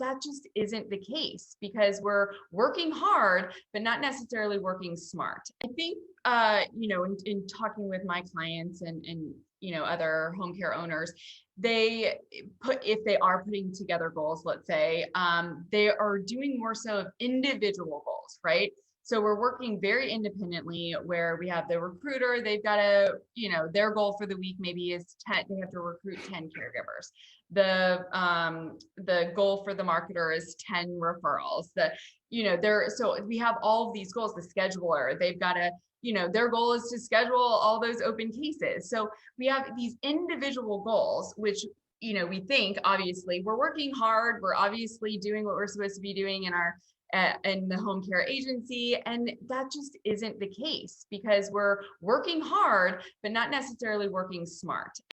that just isn't the case because we're working hard, but not necessarily working smart. I think, in talking with my clients and other home care owners, they if they are putting together goals, let's say, they are doing more so of individual goals, right? So we're working very independently where we have the recruiter, they've got their goal for the week maybe is 10, they have to recruit 10 caregivers. The goal for the marketer is 10 referrals. So we have all of these goals. The scheduler, they've got to, their goal is to schedule all those open cases. So we have these individual goals, which we think obviously we're working hard, we're obviously doing what we're supposed to be doing in the home care agency, and that just isn't the case because we're working hard, but not necessarily working smart.